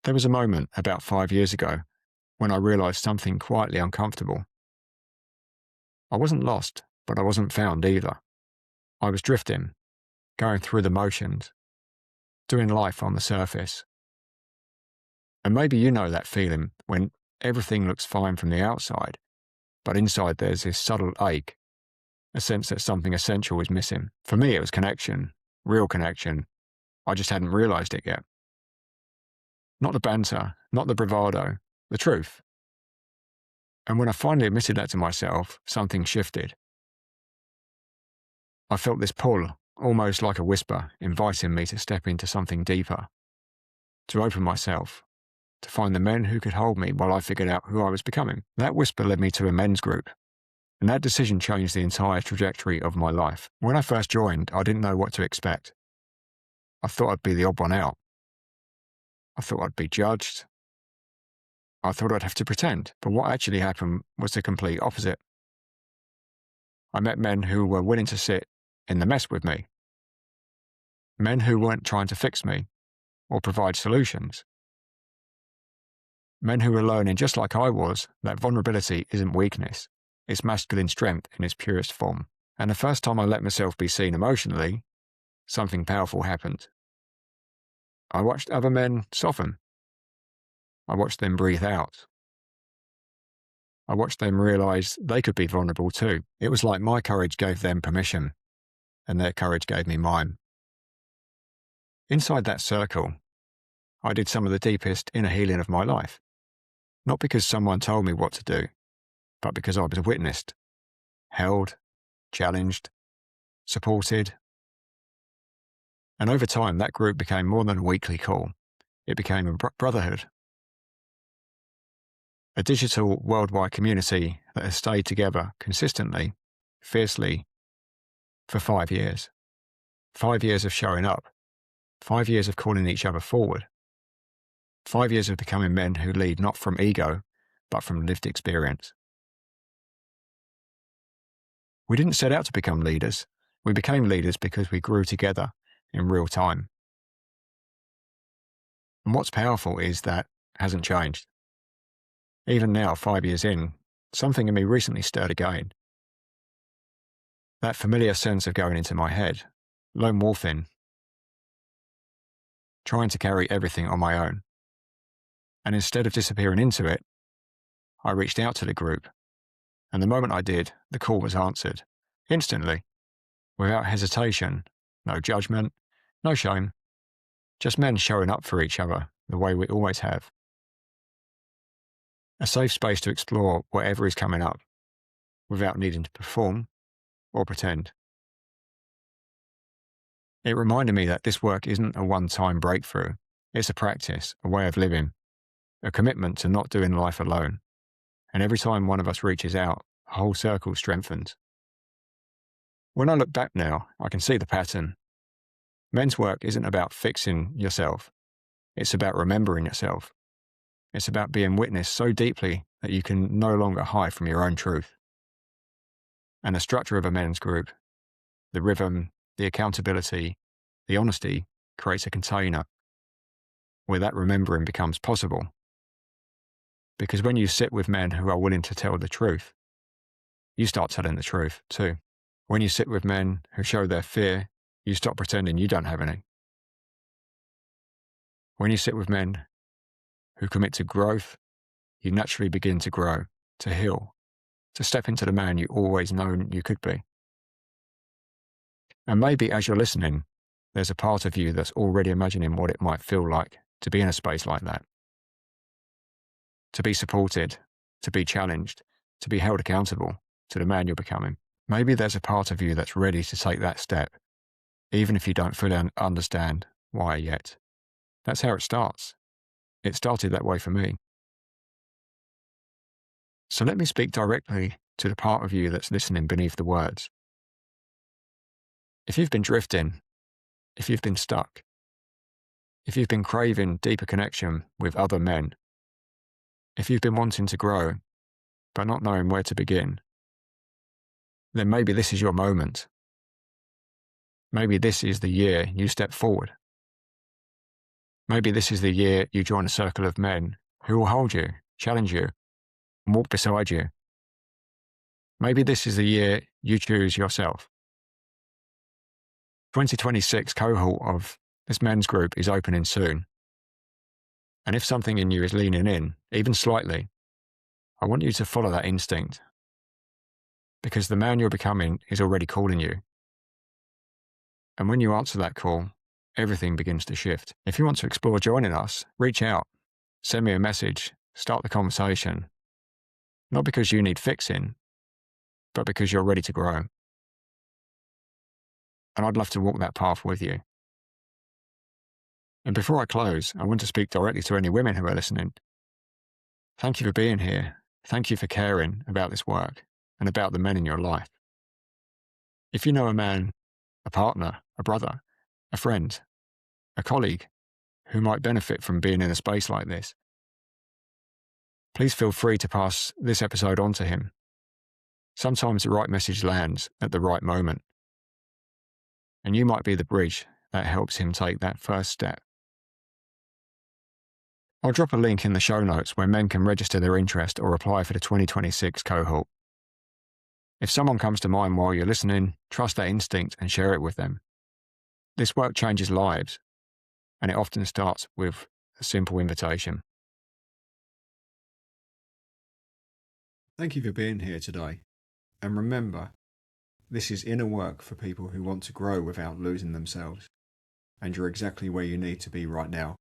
There was a moment about 5 years ago when I realized something quietly uncomfortable. I wasn't lost, but I wasn't found either. I was drifting, going through the motions, doing life on the surface. And maybe you know that feeling when everything looks fine from the outside, but inside there's this subtle ache, a sense that something essential is missing. For me, it was connection, real connection. I just hadn't realized it yet. Not the banter, not the bravado, the truth. And when I finally admitted that to myself, something shifted. I felt this pull, almost like a whisper, inviting me to step into something deeper, to open myself, to find the men who could hold me while I figured out who I was becoming. That whisper led me to a men's group, and that decision changed the entire trajectory of my life. When I first joined, I didn't know what to expect. I thought I'd be the odd one out. I thought I'd be judged. I thought I'd have to pretend, but what actually happened was the complete opposite. I met men who were willing to sit in the mess with me. Men who weren't trying to fix me or provide solutions. Men who were learning, just like I was, that vulnerability isn't weakness, it's masculine strength in its purest form. And the first time I let myself be seen emotionally, something powerful happened. I watched other men soften. I watched them breathe out. I watched them realize they could be vulnerable too. It was like my courage gave them permission, and their courage gave me mine. Inside that circle, I did some of the deepest inner healing of my life. Not because someone told me what to do, but because I was witnessed, held, challenged, supported. And over time, that group became more than a weekly call. It became a brotherhood. A digital worldwide community that has stayed together consistently, fiercely, for 5 years. 5 years of showing up. 5 years of calling each other forward. 5 years of becoming men who lead not from ego, but from lived experience. We didn't set out to become leaders. We became leaders because we grew together in real time. And what's powerful is that hasn't changed. Even now, 5 years in, something in me recently stirred again. That familiar sense of going into my head, lone wolfing, trying to carry everything on my own. And instead of disappearing into it, I reached out to the group. And the moment I did, the call was answered. Instantly. Without hesitation. No judgment. No shame. Just men showing up for each other the way we always have. A safe space to explore whatever is coming up without needing to perform or pretend. It reminded me that this work isn't a one-time breakthrough. It's a practice, a way of living, a commitment to not doing life alone. And every time one of us reaches out, a whole circle strengthens. When I look back now, I can see the pattern. Men's work isn't about fixing yourself. It's about remembering yourself. It's about being witnessed so deeply that you can no longer hide from your own truth. And the structure of a men's group, the rhythm, the accountability, the honesty, creates a container where that remembering becomes possible. Because when you sit with men who are willing to tell the truth, you start telling the truth too. When you sit with men who show their fear, you stop pretending you don't have any. When you sit with men who commit to growth, you naturally begin to grow, to heal, to step into the man you always known you could be. And maybe as you're listening, there's a part of you that's already imagining what it might feel like to be in a space like that. To be supported, to be challenged, to be held accountable to the man you're becoming. Maybe there's a part of you that's ready to take that step, even if you don't fully understand why yet. That's how it starts. It started that way for me. So let me speak directly to the part of you that's listening beneath the words. If you've been drifting, if you've been stuck, if you've been craving deeper connection with other men, if you've been wanting to grow, but not knowing where to begin, then maybe this is your moment. Maybe this is the year you step forward. Maybe this is the year you join a circle of men who will hold you, challenge you, and walk beside you. Maybe this is the year you choose yourself. 2026 cohort of this men's group is opening soon. And if something in you is leaning in, even slightly, I want you to follow that instinct. Because the man you're becoming is already calling you. And when you answer that call, everything begins to shift. If you want to explore joining us, reach out, send me a message, start the conversation. Not because you need fixing, but because you're ready to grow. And I'd love to walk that path with you. And before I close, I want to speak directly to any women who are listening. Thank you for being here. Thank you for caring about this work and about the men in your life. If you know a man, a partner, a brother, a friend, a colleague who might benefit from being in a space like this, please feel free to pass this episode on to him. Sometimes the right message lands at the right moment, and you might be the bridge that helps him take that first step. I'll drop a link in the show notes where men can register their interest or apply for the 2026 cohort. If someone comes to mind while you're listening, trust that instinct and share it with them. This work changes lives, and it often starts with a simple invitation. Thank you for being here today. And remember, this is inner work for people who want to grow without losing themselves. And you're exactly where you need to be right now.